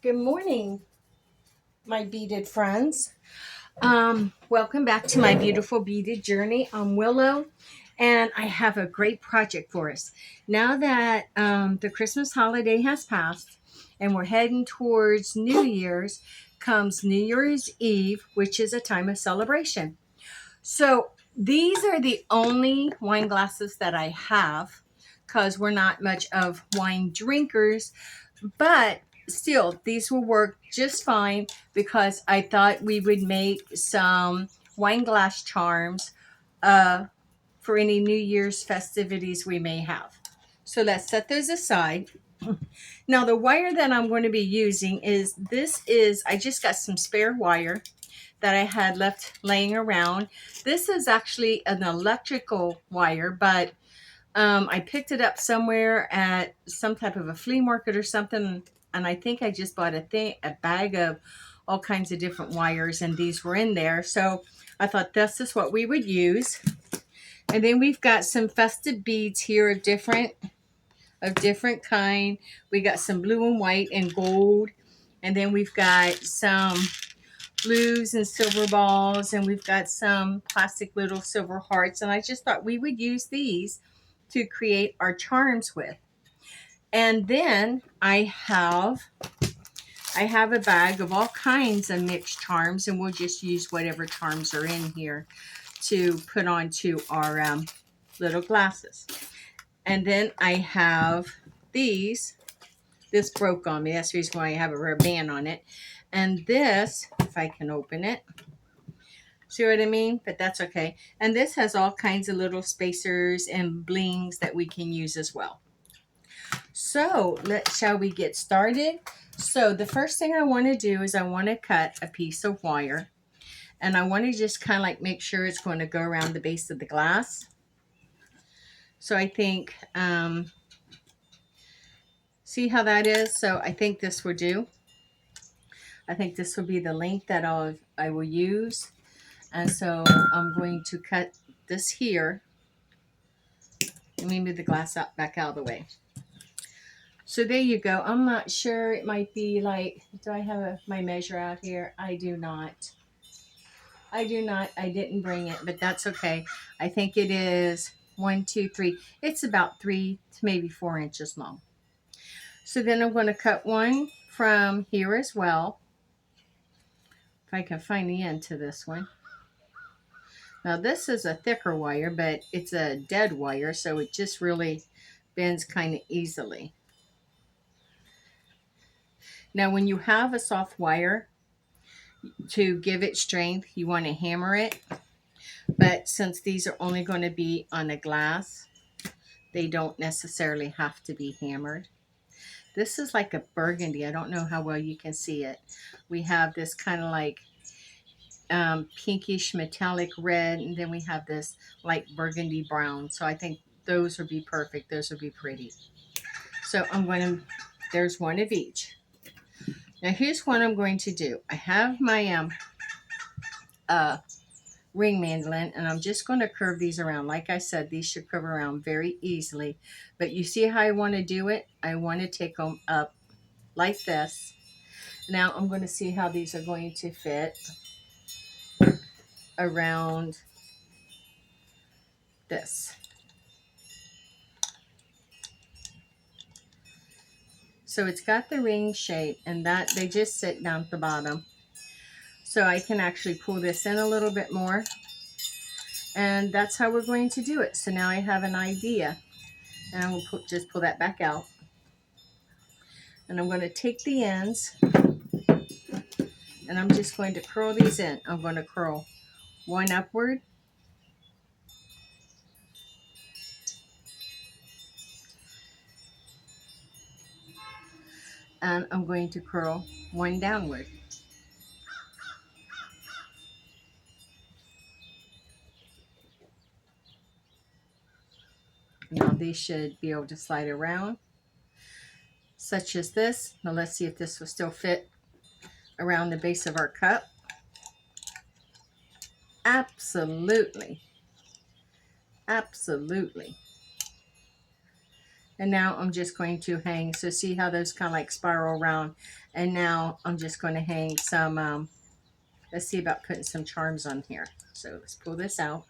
Good morning, my beaded friends. Welcome back to my beautiful beaded journey. I'm Willow, and I have a great project for us. Now that the Christmas holiday has passed and we're heading towards New Year's, comes New Year's Eve, which is a time of celebration. So these are the only wine glasses that I have because we're not much of wine drinkers, but still, these will work just fine because I thought we would make some wine glass charms uh, for any New Year's festivities we may have. So let's set those aside. Now, the wire that I'm going to be using I just got some spare wire that I had left laying around. This is actually an electrical wire, but I picked it up somewhere at some type of a flea market or something, and I think I just bought a bag of all kinds of different wires, and these were in there. So I thought this is what we would use. And then we've got some festive beads here of different kind. We got some blue and white and gold, and then we've got some blues and silver balls, and we've got some plastic little silver hearts, and I just thought we would use these to create our charms with. And then I have a bag of all kinds of mixed charms, and we'll just use whatever charms are in here to put onto our little glasses. And then I have these. This broke on me. That's the reason why I have a rubber band on it. And this, if I can open it, see what I mean? But that's okay. And this has all kinds of little spacers and blings that we can use as well. So shall we get started? So the first thing I want to do is I want to cut a piece of wire, and I want to just kind of like make sure it's going to go around the base of the glass. So I think, see how that is? So I think this will do. I think this will be the length that I will use. And so I'm going to cut this here. Let me move the glass back out of the way. So there you go. I'm not sure. It might be like, do I have my measure out here? I do not. I do not. I didn't bring it, but that's okay. I think it is 1, 2, 3. It's about 3 to maybe 4 inches long. So then I'm going to cut one from here as well. If I can find the end to this one. Now this is a thicker wire, but it's a dead wire, so it just really bends kind of easily. Now when you have a soft wire, to give it strength, you want to hammer it. But since these are only going to be on a glass, they don't necessarily have to be hammered. This is like a burgundy. I don't know how well you can see it. We have this kind of like pinkish metallic red, and then we have this light burgundy brown. So I think those would be perfect. Those would be pretty. So there's one of each. Now here's what I'm going to do. I have my ring mandolin, and I'm just going to curve these around. Like I said, these should curve around very easily. But you see how I want to do it? I want to take them up like this. Now I'm going to see how these are going to fit around this. So it's got the ring shape, and that they just sit down at the bottom. So I can actually pull this in a little bit more. And that's how we're going to do it. So now I have an idea. And I will just pull that back out. And I'm going to take the ends, and I'm just going to curl these in. I'm going to curl one upward, and I'm going to curl one downward. Now these should be able to slide around, such as this. Now let's see if this will still fit around the base of our cup. Absolutely. Absolutely. And now I'm just going to hang, so see how those kind of like spiral around. And now I'm just going to hang some, let's see about putting some charms on here. So let's pull this out.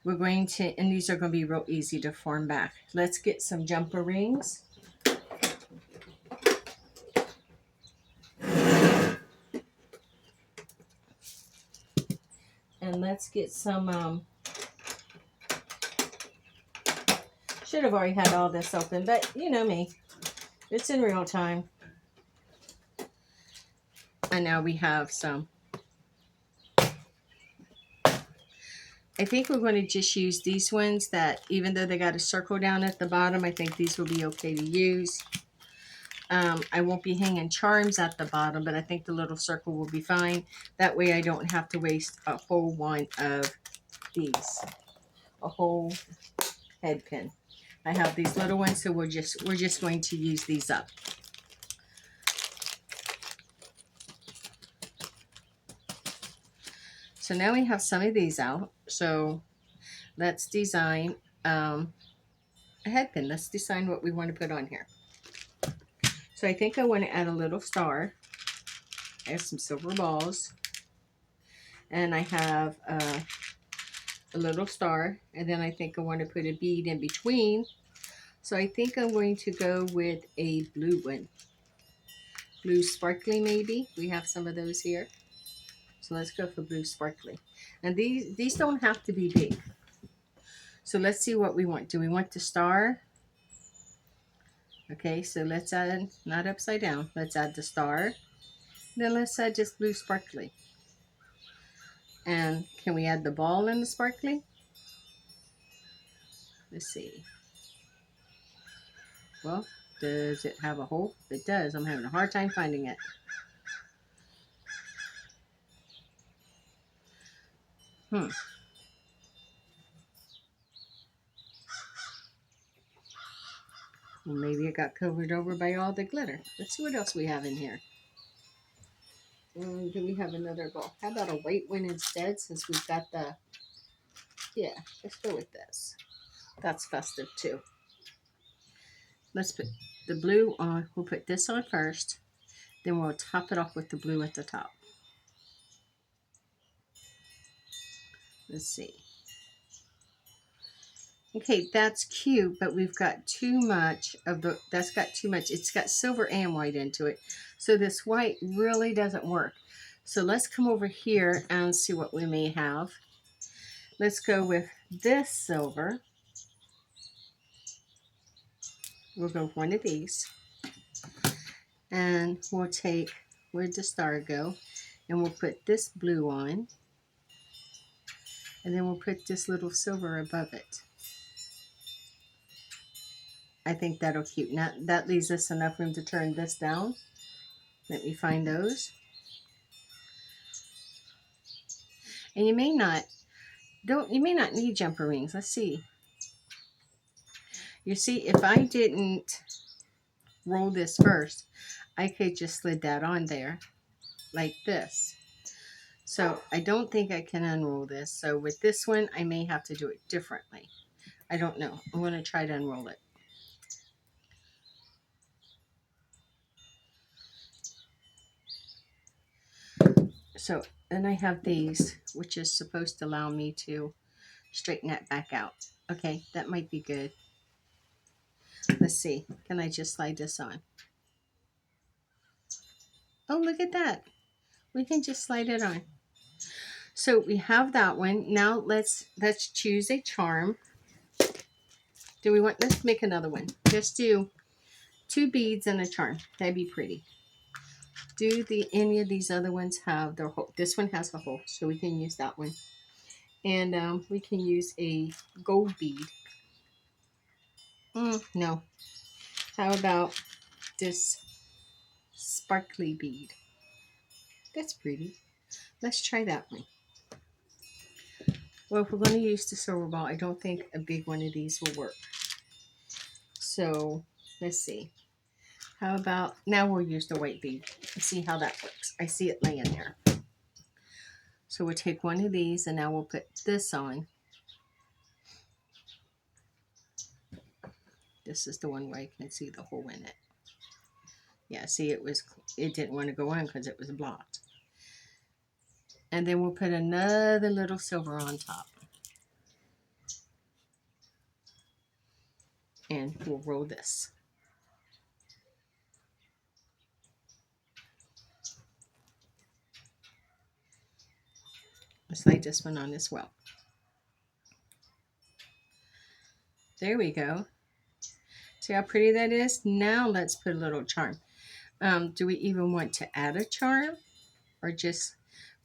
We're going to, and these are going to be real easy to form back. Let's get some jumper rings. And let's get some, should have already had all this open, but you know me, it's in real time. And now we have some. I think we're going to just use these ones that, even though they got a circle down at the bottom, I think these will be okay to use. I won't be hanging charms at the bottom, but I think the little circle will be fine. That way I don't have to waste a whole one of these, a whole head pin. I have these little ones, so we're just going to use these up. So now we have some of these out. So let's design a head pin. Let's design what we want to put on here. So I think I want to add a little star. I have some silver balls. And I have a little star. And then I think I want to put a bead in between. So I think I'm going to go with a blue one. Blue sparkly maybe. We have some of those here. So let's go for blue sparkly. And these don't have to be big. So let's see what we want. Do we want the star? Okay, so let's add, not upside down. Let's add the star. Then let's add just blue sparkly. And can we add the ball in the sparkly? Let's see. Well, does it have a hole? It does. I'm having a hard time finding it. Well, maybe it got covered over by all the glitter. Let's see what else we have in here. Do we have another ball? How about a white one instead, since we've got the... Yeah, let's go with this. That's festive too. Let's put the blue on. We'll put this on first. Then we'll top it off with the blue at the top. Let's see. Okay, that's cute, but we've got too much of the, that's got too much. It's got silver and white into it. So this white really doesn't work. So let's come over here and see what we may have. Let's go with this silver. We'll go with one of these. And we'll take, where'd the star go? And we'll put this blue on. And then we'll put this little silver above it. I think that'll cute. Now that leaves us enough room to turn this down. Let me find those. And you may not need jumper rings. Let's see. You see, if I didn't roll this first, I could just slid that on there like this. So I don't think I can unroll this. So with this one, I may have to do it differently. I don't know. I'm going to try to unroll it. So then I have these, which is supposed to allow me to straighten that back out. Okay, that might be good. Let's see. Can I just slide this on? Oh, look at that. We can just slide it on. So we have that one. Now let's choose a charm. Do we want, let's make another one. Just do 2 beads and a charm. That'd be pretty. Do any of these other ones have their hole? This one has a hole, so we can use that one. And we can use a gold bead. No. How about this sparkly bead? That's pretty. Let's try that one. Well, if we're going to use the silver ball, I don't think a big one of these will work. So let's see. How about, now we'll use the white bead and see how that works. I see it laying there. So we'll take one of these and now we'll put this on. This is the one where I can see the hole in it. Yeah, see, it didn't want to go on because it was blocked. And then we'll put another little silver on top. And we'll roll this. Slide this one on as well. There we go. See how pretty that is? Now let's put a little charm. Do we even want to add a charm? Or just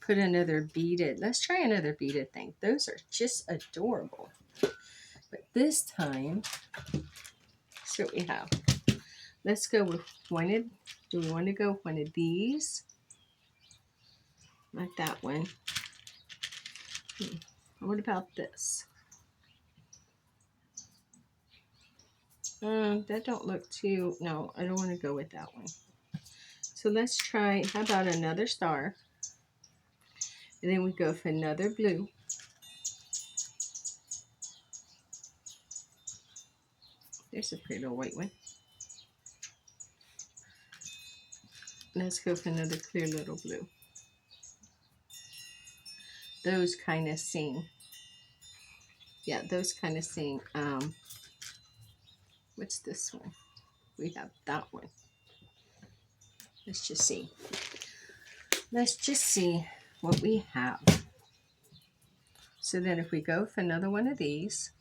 put another beaded? Let's try another beaded thing. Those are just adorable. But this time, see what we have. Let's go with one of, do we want to go with one of these? Like that one. What about this? That don't look too, no, I don't want to go with that one. So let's try, how about another star? And then we go for another blue. There's a pretty little white one. Let's go for another clear little blue. Those kind of sing. Yeah, those kind of sing. What's this one? We have that one. Let's just see. Let's just see what we have. So then if we go for another one of these,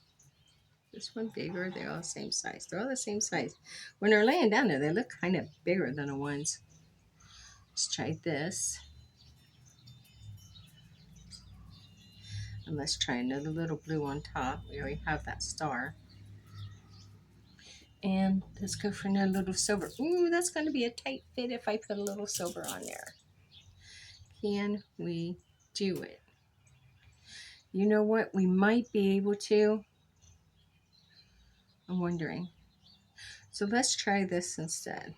this one bigger, they're all the same size. They're all the same size. When they're laying down there, they look kind of bigger than the ones. Let's try this. And let's try another little blue on top. We already have that star. And let's go for another little silver. Ooh, that's going to be a tight fit if I put a little silver on there. Can we do it? You know what? We might be able to. I'm wondering. So let's try this instead.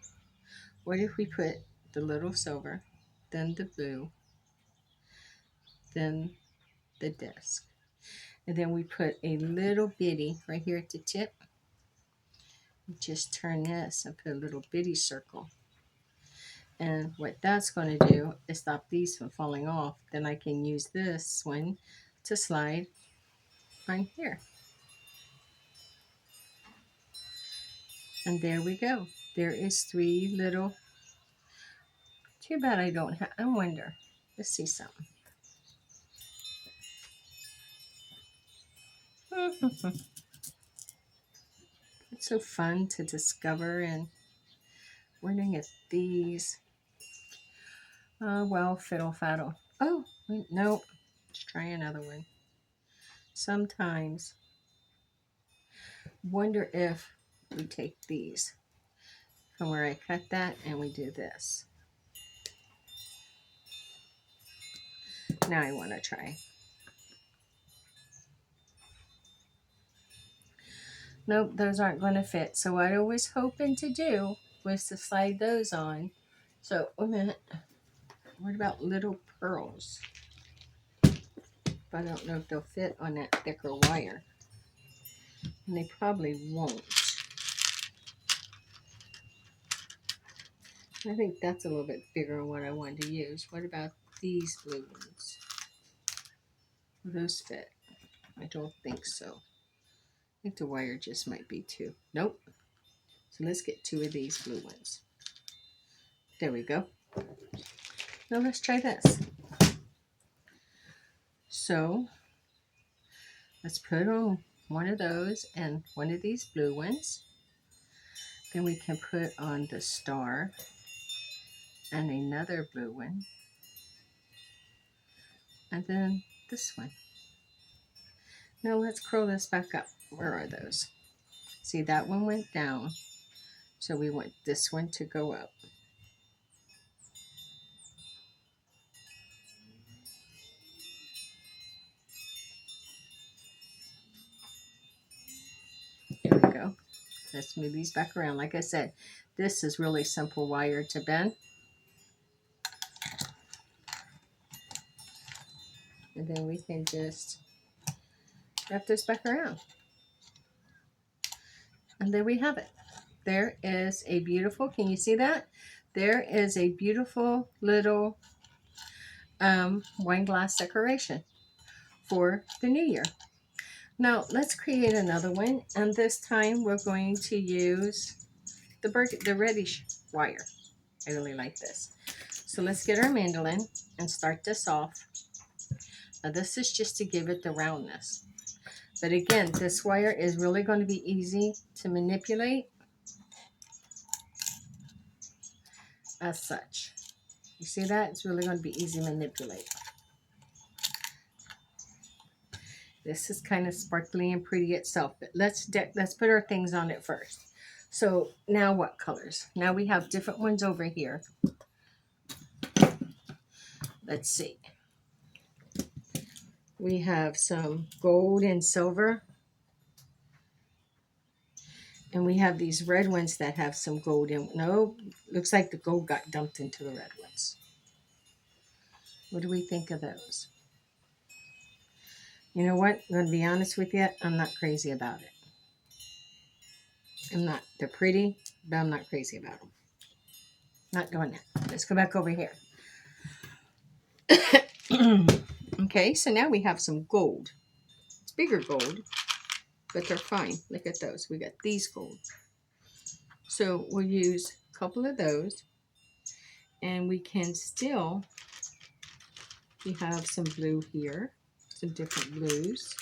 What if we put the little silver, then the blue, then the disc, and then we put a little bitty right here at the tip. Just turn this and put a little bitty circle. And what that's going to do is stop these from falling off. Then I can use this one to slide right here. And there we go. There is 3 little. Too bad I don't have, I wonder. Let's see something. It's so fun to discover, and wondering if these, well, fiddle faddle. Oh, nope. Let's try another one. Sometimes wonder if we take these from where I cut that and we do this. Now I want to try. Nope, those aren't going to fit. So what I was hoping to do was to slide those on. So, wait a minute. What about little pearls? But I don't know if they'll fit on that thicker wire. And they probably won't. I think that's a little bit bigger than what I wanted to use. What about these blue ones? Will those fit? I don't think so. I think the wire just might be too. Nope. So let's get 2 of these blue ones. There we go. Now let's try this. So let's put on one of those and one of these blue ones. Then we can put on the star and another blue one. And then this one. Now let's curl this back up. Where are those? See, that one went down. So we want this one to go up. There we go. Let's move these back around. Like I said, this is really simple wire to bend. And then we can just wrap this back around. And there we have it. There is a beautiful, can you see that? There is a beautiful little wine glass decoration for the new year. Now let's create another one, and this time we're going to use the reddish wire. I really like this. So let's get our mandolin and start this off. Now this is just to give it the roundness. But again, this wire is really going to be easy to manipulate as such. You see that? It's really going to be easy to manipulate. This is kind of sparkly and pretty itself, but let's put our things on it first. So now what colors? Now we have different ones over here. Let's see. We have some gold and silver. And we have these red ones that have some gold in. No, looks like the gold got dumped into the red ones. What do we think of those? You know what? I'm going to be honest with you. I'm not crazy about it. I'm not. They're pretty, but I'm not crazy about them. Not doing that. Let's go back over here. Okay, so now we have some gold. It's bigger gold, but they're fine. Look at those. We got these gold. So we'll use a couple of those, and we can still, we have some blue here, some different blues.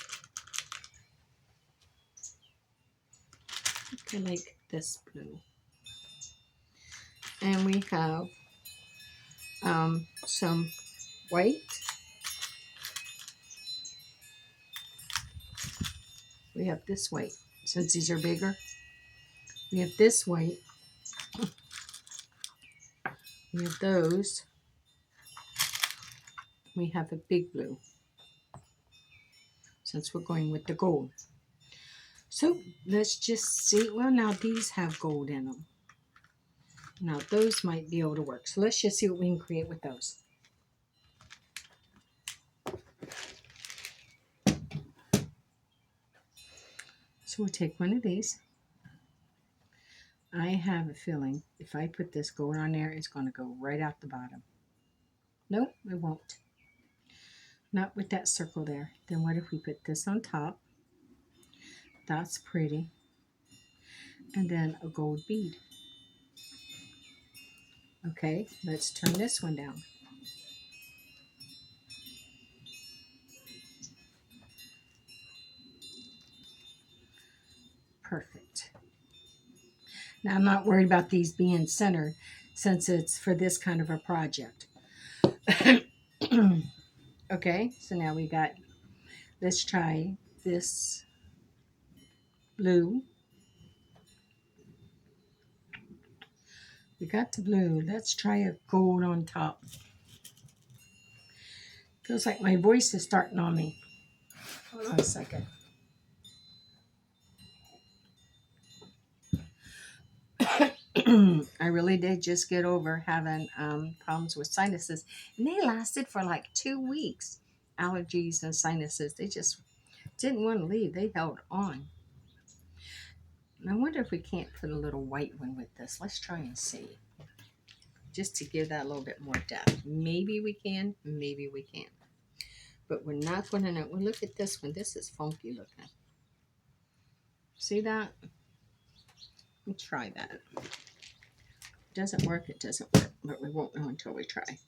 I like this blue. And we have some white. We have this white, since these are bigger. We have this white. We have those. We have a big blue, since we're going with the gold. So let's just see. Well, now these have gold in them. Now those might be able to work. So let's just see what we can create with those. So we'll take one of these. I have a feeling if I put this gold on there, it's going to go right out the bottom. Nope, it won't. Not with that circle there. Then what if we put this on top? That's pretty. And then a gold bead. Okay, let's turn this one down. Perfect. Now I'm not worried about these being centered since it's for this kind of a project. Okay, so now we got, let's try this blue. We got the blue. Let's try a gold on top. Feels like my voice is starting on me. Hold on a second. I really did just get over having problems with sinuses, and they lasted for like 2 weeks. Allergies and sinuses, they just didn't want to leave. They held on. And I wonder if we can't put a little white one with this. Let's try and see, just to give that a little bit more depth. Maybe we can, maybe we can't, but we're not going to know. Well, look at this one. This is funky looking. See that? Let's try that. Doesn't work, it doesn't work, but we won't know until we try.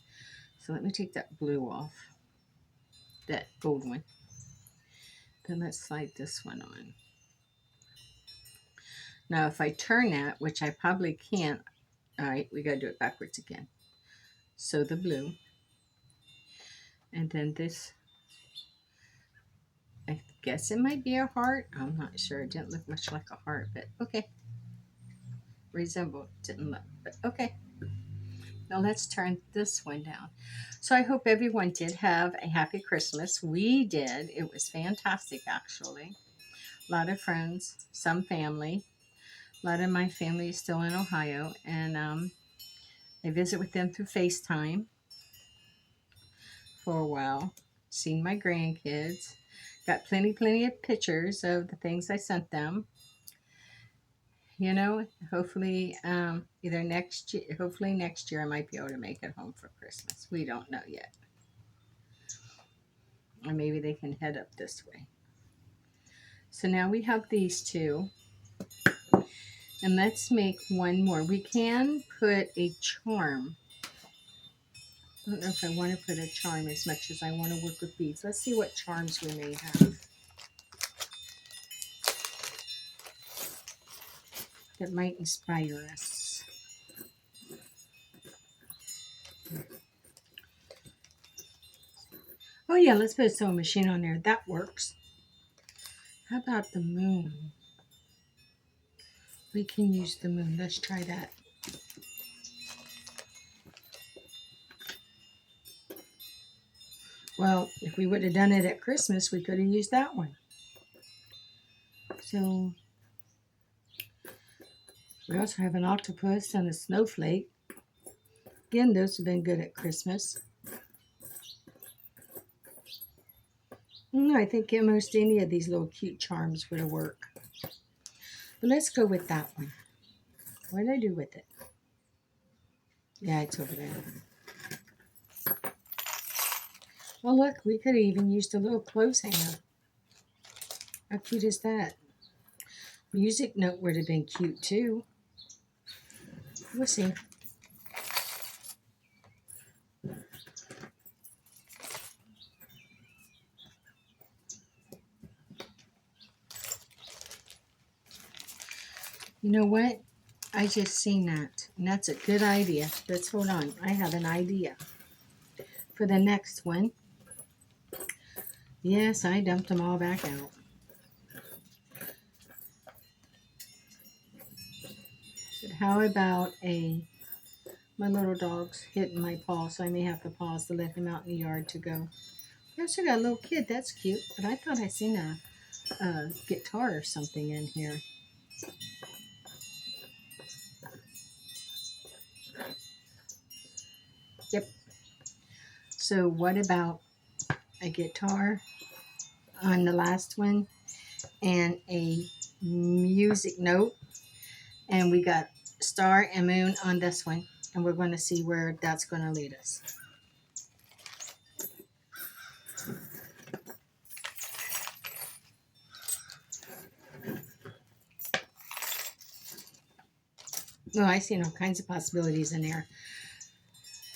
So let me take that blue off, that gold one. Then let's slide this one on. Now if I turn that, which I probably can't, all right, we got to do it backwards again. So the blue, and then this, I guess it might be a heart. I'm not sure. It didn't look much like a heart, but okay. Resembled, didn't look, but okay. Now let's turn this one down. So I hope everyone did have a happy Christmas. We did. It was fantastic, actually. A lot of friends, some family. A lot of my family is still in Ohio, and I visit with them through FaceTime for a while. Seen my grandkids. Got plenty of pictures of the things I sent them. you know, hopefully, either next year, hopefully next year I might be able to make it home for Christmas. We don't know yet. Or maybe they can head up this way. So now we have these two. And let's make one more. We can put a charm. I don't know if I want to put a charm as much as I want to work with beads. Let's see what charms we may have that might inspire us. Oh yeah, let's put a sewing machine on there. That works. How about the moon? We can use the moon. Let's try that. Well, if we would have done it at Christmas, we could have used that one. So, we also have an octopus and a snowflake. Again, those have been good at Christmas. I think almost any of these little cute charms would have worked. But let's go with that one. What did I do with it? Yeah, it's over there. Well, look, we could have even used a little clothes hanger. How cute is that? Music note would have been cute too. We'll see. You know what? I just seen that, and that's a good idea. Let's hold on. I have an idea for the next one. Yes, I dumped them all back out. But how about my little dog's hitting my paw, so I may have to pause to let him out in the yard to go. I also got a little kid. That's cute. But I thought I seen a guitar or something in here. Yep. So what about a guitar on the last one and a music note? And we got star and moon on this one. And we're going to see where that's going to lead us. Oh, I seen all kinds of possibilities in there.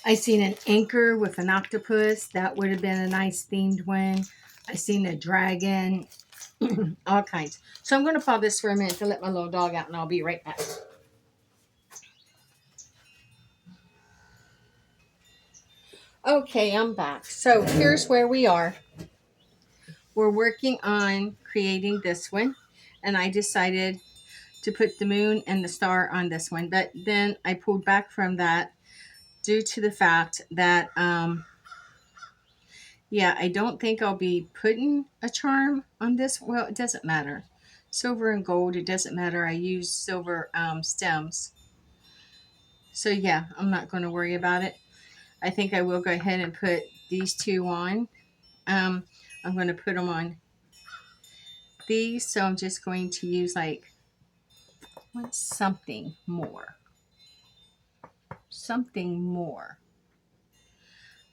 I seen an anchor with an octopus. That would have been a nice themed one. I seen a dragon. All kinds. So I'm going to pause this for a minute to let my little dog out, and I'll be right back. Okay, I'm back. So here's where we are. We're working on creating this one, and I decided to put the moon and the star on this one, but then I pulled back from that due to the fact that yeah, I don't think I'll be putting a charm on this. Well, it doesn't matter. Silver and gold, it doesn't matter. I use silver stems. So yeah, I'm not going to worry about it. I think I will go ahead and put these two on. I'm going to put them on these, so I'm just going to use something more. Something more.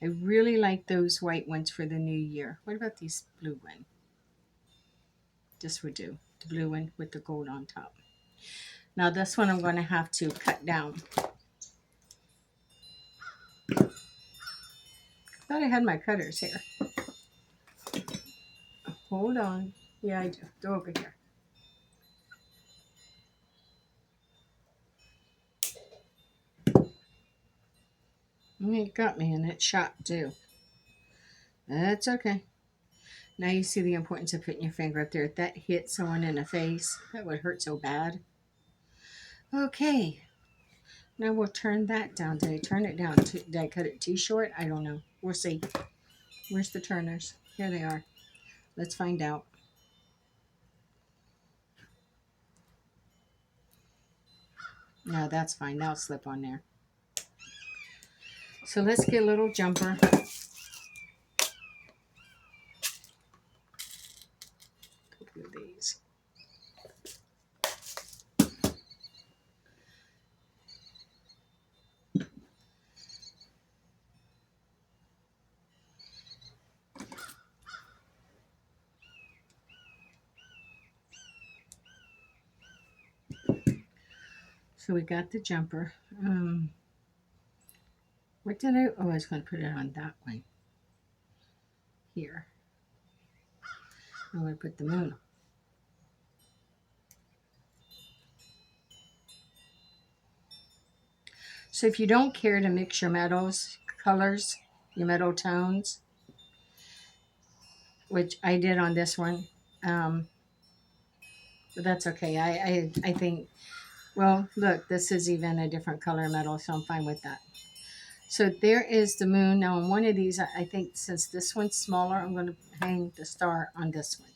I really like those white ones for the new year. What about these blue one? This would do. The blue one with the gold on top. Now this one I'm going to have to cut down. I thought I had my cutters here. Hold on. Yeah, I do. Go over here. It got me and it shot too. That's okay. Now you see the importance of putting your finger up there. If that hit someone in the face, that would hurt so bad. Okay. Now we'll turn that down. Did I turn it down? Did I cut it too short? I don't know. We'll see. Where's the turners? Here they are. Let's find out. No, that's fine. That'll slip on there. So let's get a little jumper. Couple of these. So we got the jumper. What did I was going to put it on that one here. I'm going to put the moon. So if you don't care to mix your metals colors, your metal tones, which I did on this one, but that's okay. I think, well, look, this is even a different color metal, so I'm fine with that. So there is the moon. Now on one of these, I think since this one's smaller, I'm going to hang the star on this one.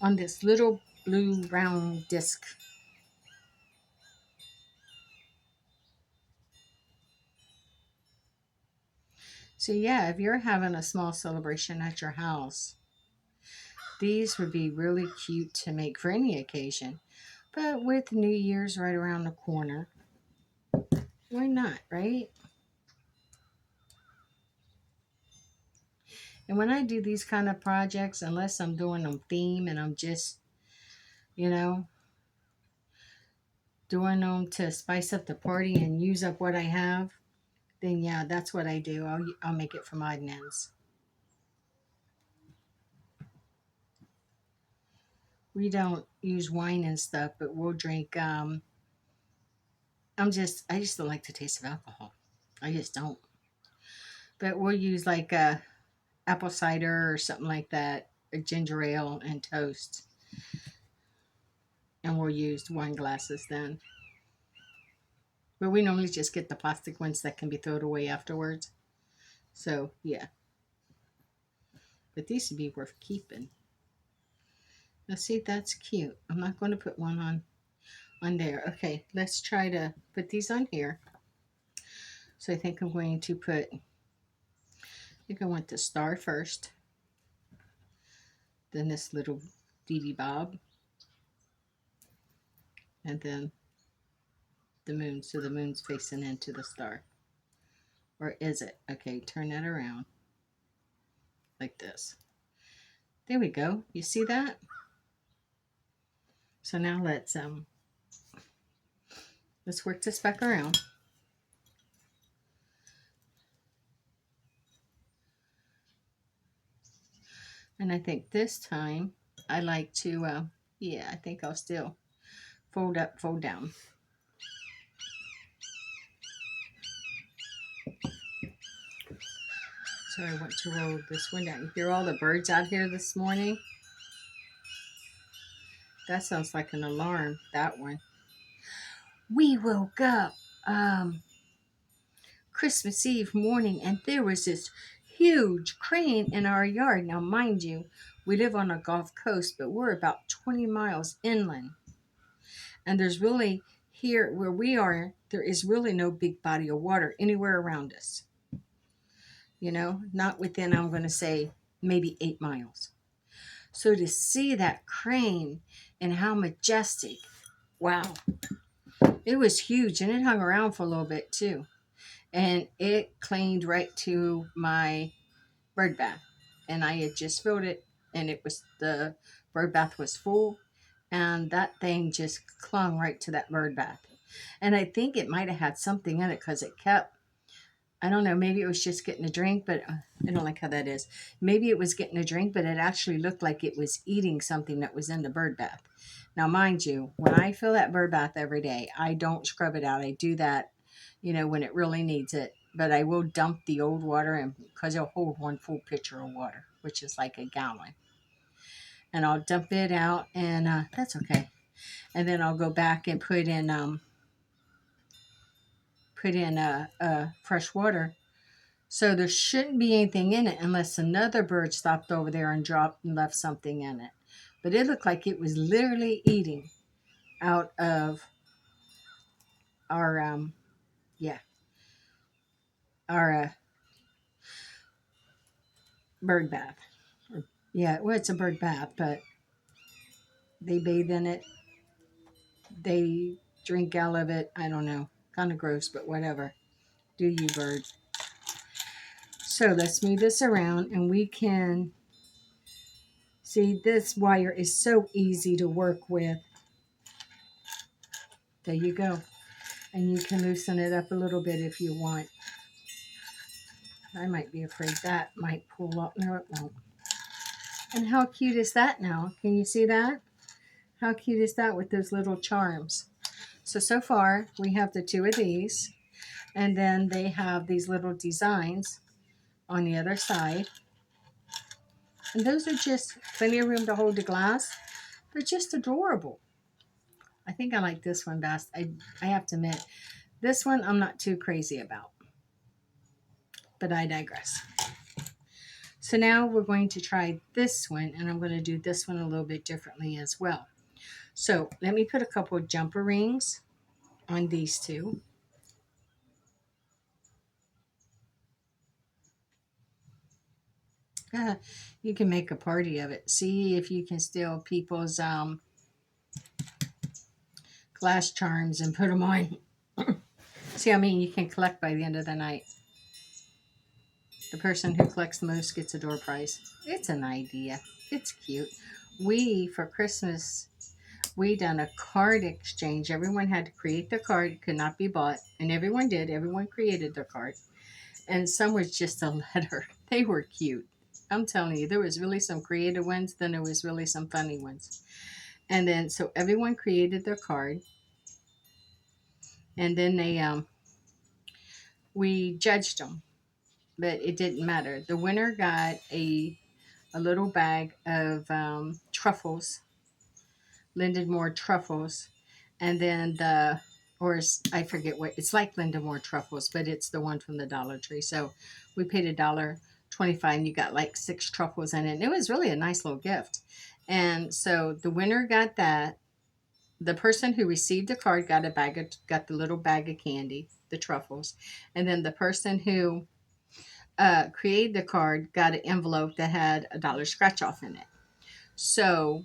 On this little blue round disc. So yeah, if you're having a small celebration at your house, these would be really cute to make for any occasion. But with New Year's right around the corner, why not, right? And when I do these kind of projects, unless I'm doing them theme and I'm just, you know, doing them to spice up the party and use up what I have, then yeah, that's what I do. I'll make it from odd and ends. We don't use wine and stuff, but we'll drink. I just don't like the taste of alcohol. I just don't. But we'll use like a apple cider or something like that, a ginger ale and toast, and we'll use wine glasses then. But we normally just get the plastic ones that can be thrown away afterwards. So yeah, but these would be worth keeping. Now see, that's cute. I'm not going to put one on there. Okay, let's try to put these on here. So I think I'm going to put, I think I want the star first, then this little Dee Dee Bob, and then the moon. So the moon's facing into the star. Or is it? Okay, turn that around like this. There we go. You see that? So now let's work this back around. And I think this time I like to, yeah, I think I'll still fold up, fold down. So I want to roll this one down. You hear all the birds out here this morning? That sounds like an alarm, that one. We woke up Christmas Eve morning and there was this huge crane in our yard. Now, mind you, we live on a Gulf Coast, but we're about 20 miles inland. And there's really, here where we are, there is really no big body of water anywhere around us. You know, not within, I'm going to say, maybe 8 miles. So to see that crane and how majestic, wow, it was huge, and it hung around for a little bit too. And it cleaned right to my bird bath. And I had just filled it, and it was, the bird bath was full, and that thing just clung right to that bird bath. And I think it might have had something in it because it kept, I don't know, maybe it was just getting a drink, but I don't like how that is. Maybe it was getting a drink, but it actually looked like it was eating something that was in the bird bath. Now, mind you, when I fill that bird bath every day, I don't scrub it out. I do that, you know, when it really needs it. But I will dump the old water in because it'll hold one full pitcher of water, which is like a gallon. And I'll dump it out, and that's okay. And then I'll go back and put in fresh water. So there shouldn't be anything in it unless another bird stopped over there and dropped and left something in it. But it looked like it was literally eating out of our our bird bath. Yeah, well, it's a bird bath, but they bathe in it. They drink out of it. I don't know. Kind of gross, but whatever. Do you, birds? So let's move this around, and we can see this wire is so easy to work with. There you go. And you can loosen it up a little bit if you want. I might be afraid that might pull up. No, it won't. And how cute is that now? Can you see that? How cute is that with those little charms? So far, we have the two of these. And then they have these little designs on the other side. And those are just plenty of room to hold the glass. They're just adorable. I think I like this one best. I have to admit, this one I'm not too crazy about. But I digress. So now we're going to try this one, and I'm going to do this one a little bit differently as well. So let me put a couple of jumper rings on these two. You can make a party of it. See if you can steal people's glass charms and put them on. See, I mean, you can collect by the end of the night. The person who collects the most gets a door prize. It's an idea. It's cute. For Christmas, we done a card exchange. Everyone had to create their card. It could not be bought. And everyone did. Everyone created their card. And some was just a letter. They were cute. I'm telling you, there was really some creative ones. Then there was really some funny ones. And then, so everyone created their card. And then we judged them. But it didn't matter. The winner got a little bag of truffles, Lindenmore truffles, and then I forget what, it's like Lindenmore truffles, but it's the one from the Dollar Tree. So we paid $1.25 and you got like 6 truffles in it. And it was really a nice little gift. And so the winner got that. The person who received the card got got the little bag of candy, the truffles. And then the person who created the card got an envelope that had $1 scratch off in it. So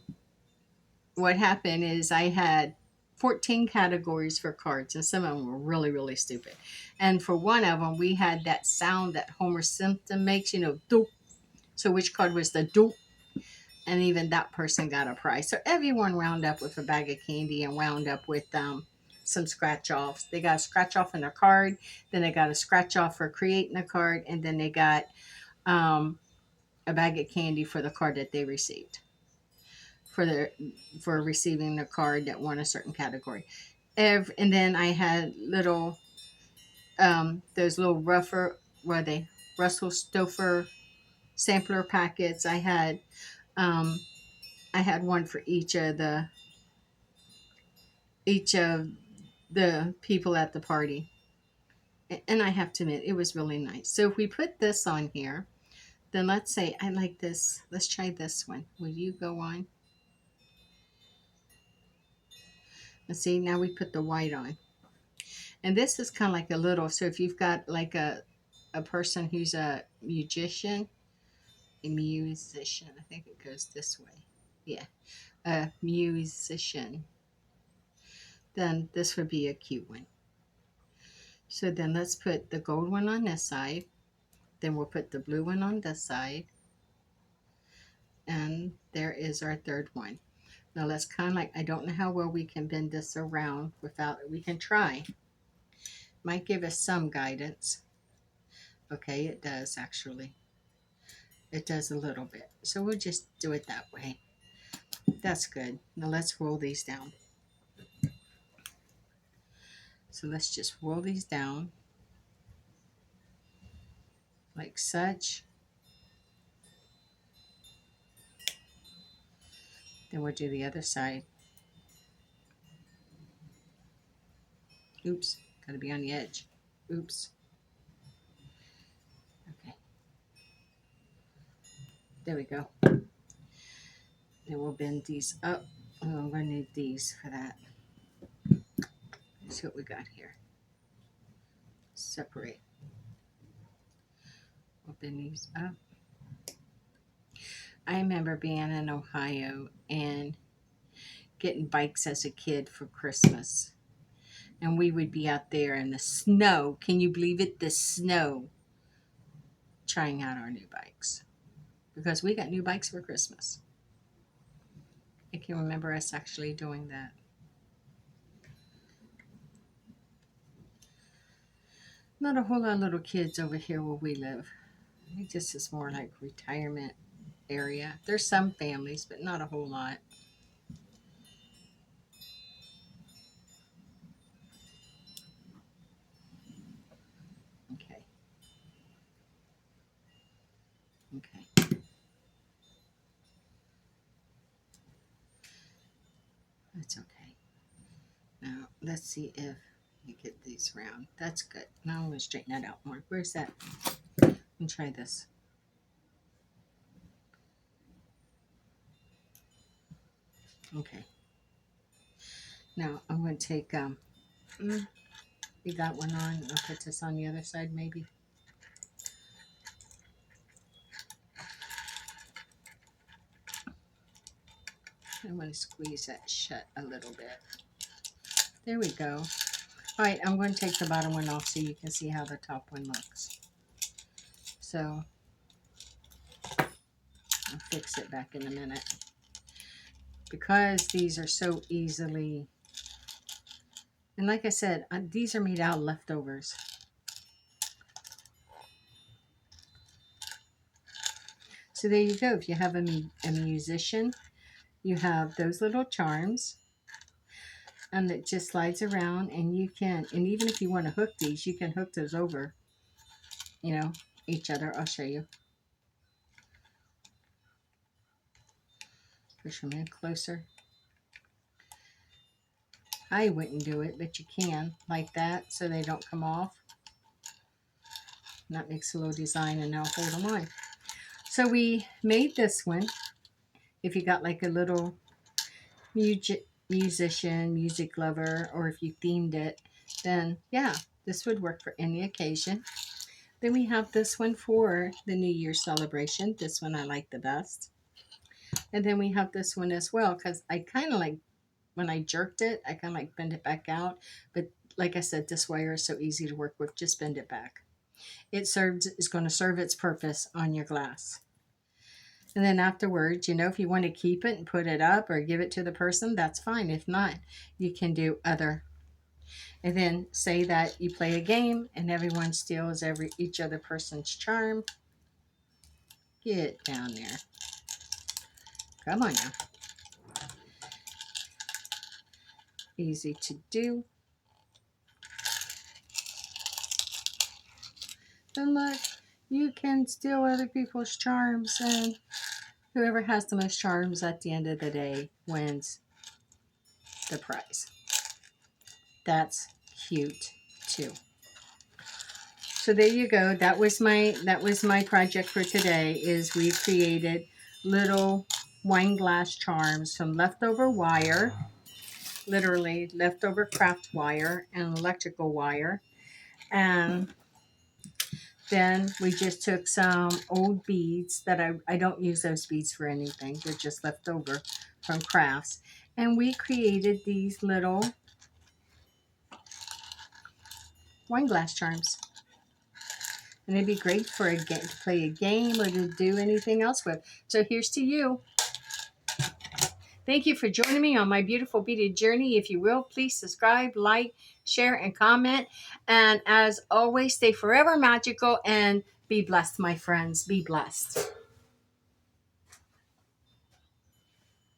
what happened is I had 14 categories for cards, and some of them were really, really stupid. And for one of them, we had that sound that Homer Simpson makes, doop. So which card was the doop? And even that person got a prize. So everyone wound up with a bag of candy and wound up with some scratch offs. They got a scratch off in their card, then they got a scratch off for creating a card, and then they got a bag of candy for the card that they received for receiving the card that won a certain category. And then I had those little Russell Stover sampler packets. I had one for each of the people at the party. And I have to admit, it was really nice. So if we put this on here, then let's say I like this. Let's try this one. Will you go on? Let's see, now we put the white on. And this is kind of like a little, so if you've got like a person who's a musician, I think it goes this way. Yeah, a musician. Then this would be a cute one. So then let's put the gold one on this side. Then we'll put the blue one on this side. And there is our third one. Now let's kind of like, I don't know how well we can bend this around we can try. Might give us some guidance. Okay, it does actually. It does a little bit. So we'll just do it that way. That's good. Now let's roll these down. So let's just roll these down like such. Then we'll do the other side. Oops, gotta be on the edge. Oops. Okay. There we go. Then we'll bend these up. Oh, I'm gonna need these for that. Let's see what we got here. Separate. We'll bend these up. I remember being in Ohio and getting bikes as a kid for Christmas. And we would be out there in the snow. Can you believe it? The snow. Trying out our new bikes. Because we got new bikes for Christmas. I can remember us actually doing that. Not a whole lot of little kids over here where we live. I think this is more like retirement area. There's some families, but not a whole lot. Okay. Okay. That's okay. Now let's see if you get these round. That's good. Now I'm gonna straighten that out more. Where's that? Let me try this. Okay. Now I'm gonna take you got one on. I'll put this on the other side maybe. I'm gonna squeeze that shut a little bit. There we go. All right, I'm going to take the bottom one off so you can see how the top one looks. So I'll fix it back in a minute. Because these are so easily, and like I said, these are made out of leftovers. So there you go. If you have a musician, you have those little charms, and it just slides around, and you can, and even if you want to hook these, you can hook those over, each other. I'll show you. Push them in closer. I wouldn't do it, but you can, like that, so they don't come off. And that makes a little design, and I'll hold them on. So we made this one. If you got like a little musician, music lover, or if you themed it, then yeah, this would work for any occasion. Then we have this one for the New Year's celebration. This one I like the best. And then we have this one as well, because I kind of like, when I jerked it, I kind of like bend it back out. But like I said, this wire is so easy to work with. Just bend it back. It's going to serve its purpose on your glass. And then afterwards, if you want to keep it and put it up or give it to the person, that's fine. If not, you can do other. And then say that you play a game and everyone steals each other person's charm. Get down there. Come on now. Easy to do. And look, you can steal other people's charms, and whoever has the most charms at the end of the day wins the prize. That's cute too. So there you go. That was my project for today. Is we created little wine glass charms from leftover wire, literally leftover craft wire and electrical wire, and then we just took some old beads that I don't use those beads for anything. They're just left over from crafts. And we created these little wine glass charms. And it'd be great for to play a game or to do anything else with. So here's to you. Thank you for joining me on my beautiful beaded journey. If you will, please subscribe, like, share, and comment. And as always, stay forever magical and be blessed, my friends. Be blessed.